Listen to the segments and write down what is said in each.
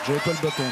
J'avais pas le bâton.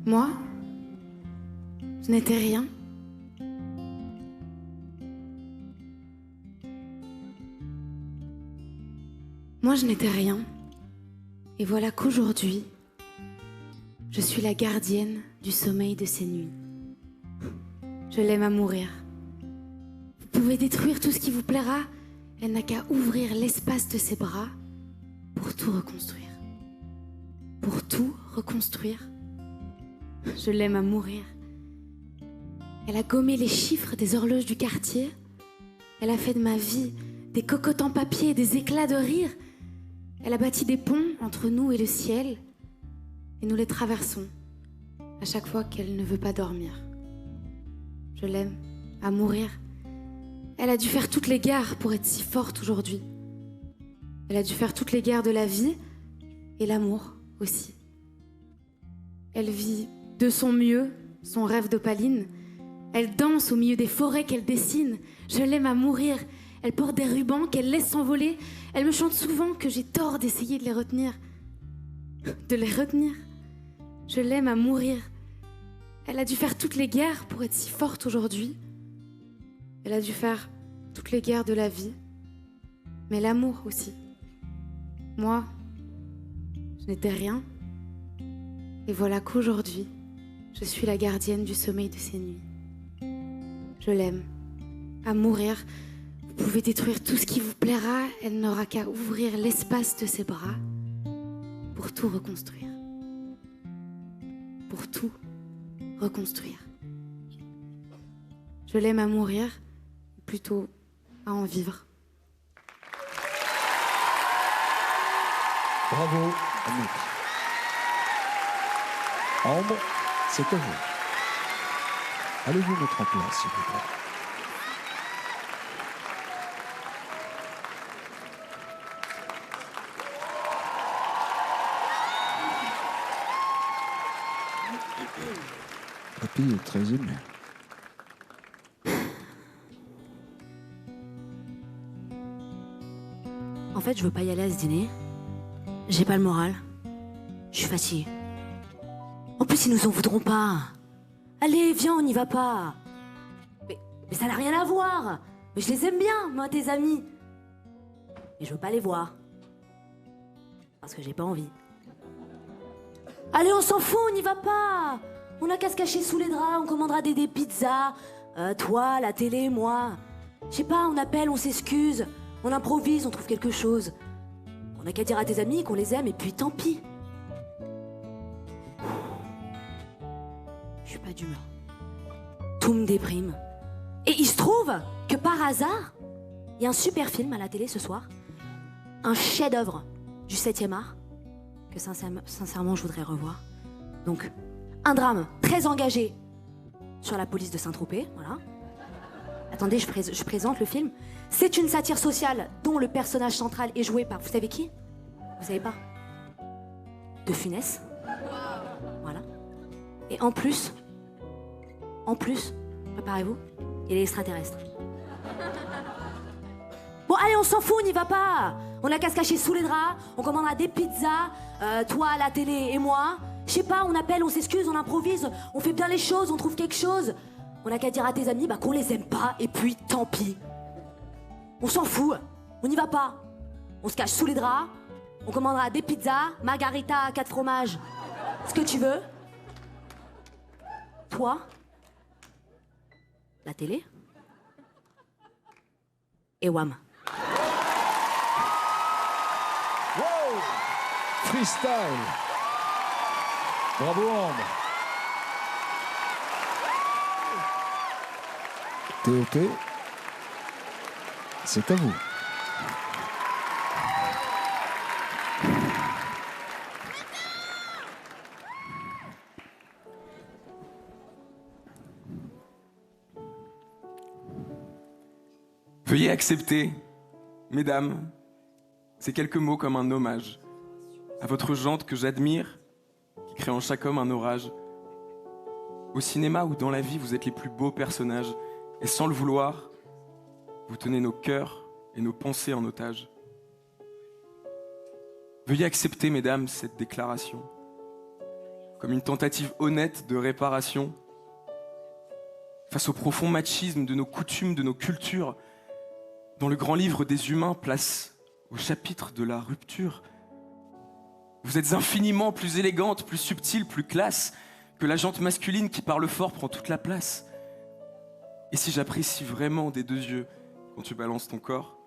Moi, je n'étais rien. Moi, je n'étais rien. Et voilà qu'aujourd'hui, je suis la gardienne du sommeil de ces nuits. Je l'aime à mourir. Vous pouvez détruire tout ce qui vous plaira. Elle n'a qu'à ouvrir l'espace de ses bras pour tout reconstruire. Pour tout reconstruire. Je l'aime à mourir. Elle a gommé les chiffres des horloges du quartier. Elle a fait de ma vie des cocottes en papier et des éclats de rire. Elle a bâti des ponts entre nous et le ciel. Et nous les traversons à chaque fois qu'elle ne veut pas dormir. Je l'aime à mourir. Elle a dû faire toutes les guerres pour être si forte aujourd'hui. Elle a dû faire toutes les guerres de la vie et l'amour aussi. Elle vit de son mieux son rêve d'opaline. Elle danse au milieu des forêts qu'elle dessine. Je l'aime à mourir. Elle porte des rubans qu'elle laisse s'envoler. Elle me chante souvent que j'ai tort d'essayer de les retenir. De les retenir. Je l'aime à mourir. Elle a dû faire toutes les guerres pour être si forte aujourd'hui. Elle a dû faire toutes les guerres de la vie, mais l'amour aussi. Moi, je n'étais rien. Et voilà qu'aujourd'hui, je suis la gardienne du sommeil de ces nuits. Je l'aime à mourir. Vous pouvez détruire tout ce qui vous plaira. Elle n'aura qu'à ouvrir l'espace de ses bras pour tout reconstruire. Pour tout reconstruire. Je l'aime à mourir, plutôt à en vivre. Bravo, Anouk. Ambre, c'est à vous. Allez vous mettre en place, s'il vous plaît. Papy est très ému. En fait, je veux pas y aller à ce dîner. J'ai pas le moral. Je suis fatiguée. En plus, ils nous en voudront pas. Allez, viens, on n'y va pas. Mais ça n'a rien à voir. Mais je les aime bien, moi, tes amis. Mais je veux pas les voir. Parce que j'ai pas envie. Allez, on s'en fout, on n'y va pas. On a qu'à se cacher sous les draps, on commandera des pizzas. Toi, la télé, moi. Je sais pas, on appelle, on s'excuse. On improvise, on trouve quelque chose. On n'a qu'à dire à tes amis qu'on les aime et puis tant pis. Je suis pas d'humeur. Tout me déprime. Et il se trouve que par hasard, il y a un super film à la télé ce soir. Un chef-d'œuvre du 7e art que sincèrement je voudrais revoir. Donc, un drame très engagé sur la police de Saint-Tropez, voilà. Attendez, je présente le film. C'est une satire sociale dont le personnage central est joué par, vous savez qui? Vous savez pas? De Funès. Voilà. Et en plus, préparez-vous, il est extraterrestre. Bon, allez, on s'en fout, on n'y va pas. On a qu'à se cacher sous les draps, on commandera des pizzas, toi, la télé et moi. Je sais pas, on appelle, on s'excuse, on improvise, on fait bien les choses, on trouve quelque chose. On a qu'à dire à tes amis qu'on les aime pas, et puis tant pis. On s'en fout, on n'y va pas. On se cache sous les draps, on commandera des pizzas, margarita, 4 fromages, ce que tu veux. Toi, la télé, et wham. Wow! Freestyle. Bravo, Ambre. T'es OK? C'est à vous. Veuillez accepter, mesdames, ces quelques mots comme un hommage à votre jante que j'admire, qui crée en chaque homme un orage. Au cinéma ou dans la vie, vous êtes les plus beaux personnages, et sans le vouloir, vous tenez nos cœurs et nos pensées en otage. Veuillez accepter, mesdames, cette déclaration comme une tentative honnête de réparation face au profond machisme de nos coutumes, de nos cultures, dont le grand livre des humains place au chapitre de la rupture. Vous êtes infiniment plus élégante, plus subtile, plus classe que la jante masculine qui parle fort prend toute la place. Et si j'apprécie vraiment des deux yeux quand tu balances ton corps,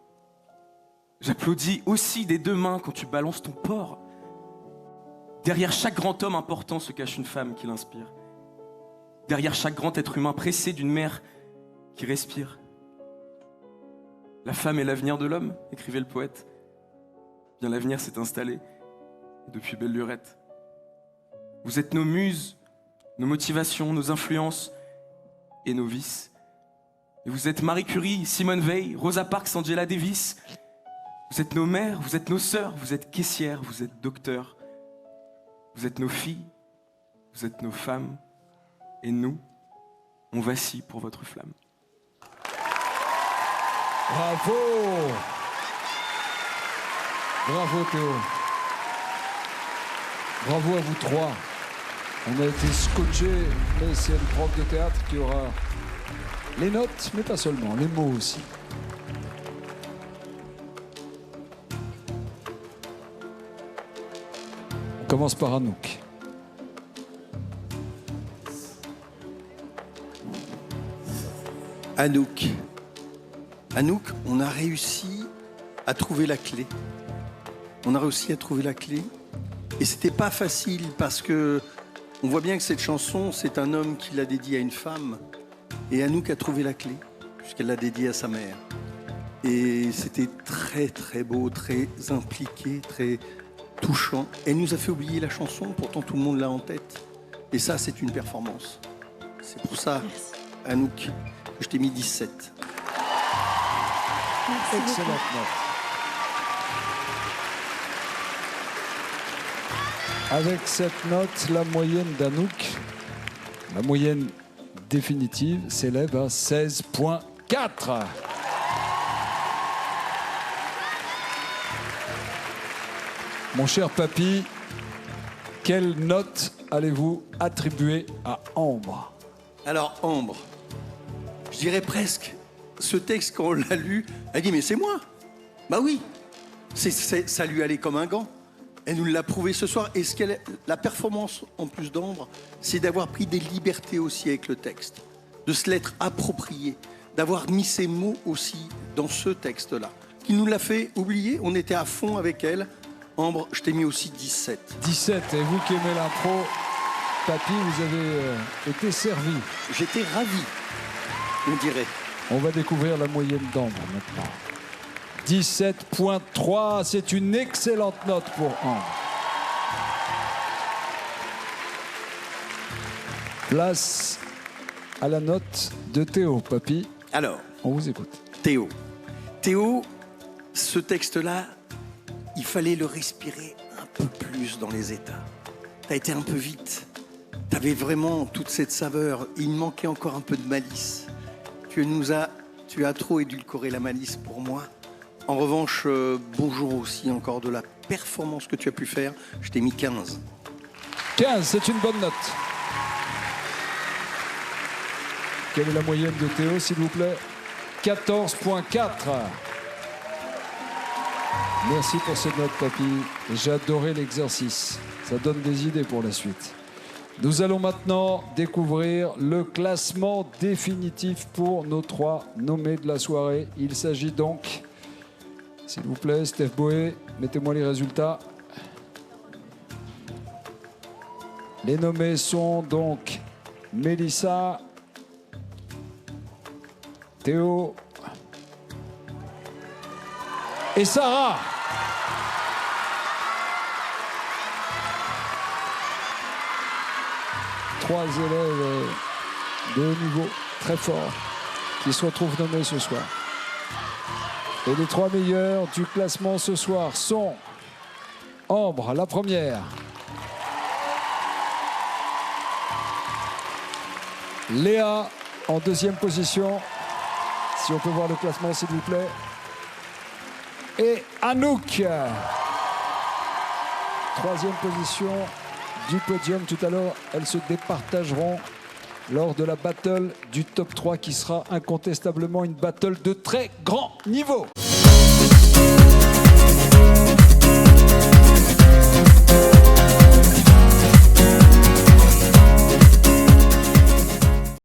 j'applaudis aussi des deux mains quand tu balances ton porc. Derrière chaque grand homme important se cache une femme qui l'inspire. Derrière chaque grand être humain pressé d'une mère qui respire. La femme est l'avenir de l'homme, écrivait le poète. Bien l'avenir s'est installé depuis belle lurette. Vous êtes nos muses, nos motivations, nos influences et nos vices. Et vous êtes Marie Curie, Simone Veil, Rosa Parks, Angela Davis. Vous êtes nos mères, vous êtes nos sœurs, vous êtes caissières, vous êtes docteurs. Vous êtes nos filles, vous êtes nos femmes. Et nous, on vacille pour votre flamme. Bravo! Bravo Théo. Bravo à vous trois. On a été scotchés, mais c'est le prof de théâtre qui aura les notes, mais pas seulement, les mots aussi. On commence par Anouk. Anouk. Anouk, on a réussi à trouver la clé. On a réussi à trouver la clé. Et c'était pas facile parce que on voit bien que cette chanson, c'est un homme qui l'a dédiée à une femme. Et Anouk a trouvé la clé, puisqu'elle l'a dédiée à sa mère. Et c'était très très beau, très impliqué, très touchant. Elle nous a fait oublier la chanson, pourtant tout le monde l'a en tête. Et ça, c'est une performance. C'est pour ça, Anouk, que je t'ai mis 17. Excellente note. Avec cette note, la moyenne d'Anouk, la moyenne définitive, s'élève à 16,4. Mon cher papy, quelle note allez-vous attribuer à Ambre? Alors, Ambre, je dirais presque, ce texte, quand on l'a lu, elle dit, mais c'est moi. Bah oui, ça lui allait comme un gant. Elle nous l'a prouvé ce soir. Et la performance, en plus d'Ambre, c'est d'avoir pris des libertés aussi avec le texte, de se l'être approprié, d'avoir mis ses mots aussi dans ce texte-là, qui nous l'a fait oublier. On était à fond avec elle. Ambre, je t'ai mis aussi 17. 17, et vous qui aimez l'impro, papy, vous avez été servi. J'étais ravi, on dirait. On va découvrir la moyenne d'Ambre maintenant. 17,3, c'est une excellente note pour Ambre. Place à la note de Théo, papy. Alors, on vous écoute. Théo. Théo, ce texte-là, il fallait le respirer un peu plus dans les états. T'as été un peu vite. T'avais vraiment toute cette saveur. Il manquait encore un peu de malice. Tu as trop édulcoré la malice pour moi. En revanche, bonjour aussi encore de la performance que tu as pu faire. Je t'ai mis 15. 15, c'est une bonne note. Quelle est la moyenne de Théo, s'il vous plaît? 14,4. Merci pour cette note, papy. J'ai adoré l'exercice. Ça donne des idées pour la suite. Nous allons maintenant découvrir le classement définitif pour nos 3 nommés de la soirée. Il s'agit donc, s'il vous plaît, Steph Boé, mettez-moi les résultats. Les nommés sont donc Mélissa, Théo et Sarah. Trois élèves de haut niveau, très forts, qui se retrouvent nommés ce soir. Et les 3 meilleurs du classement ce soir sont Ambre, la première. Léa, en 2e position. Si on peut voir le classement, s'il vous plaît. et Anouk. Troisième position du podium. Tout à l'heure, elles se départageront lors de la battle du top 3 qui sera incontestablement une battle de très grand niveau.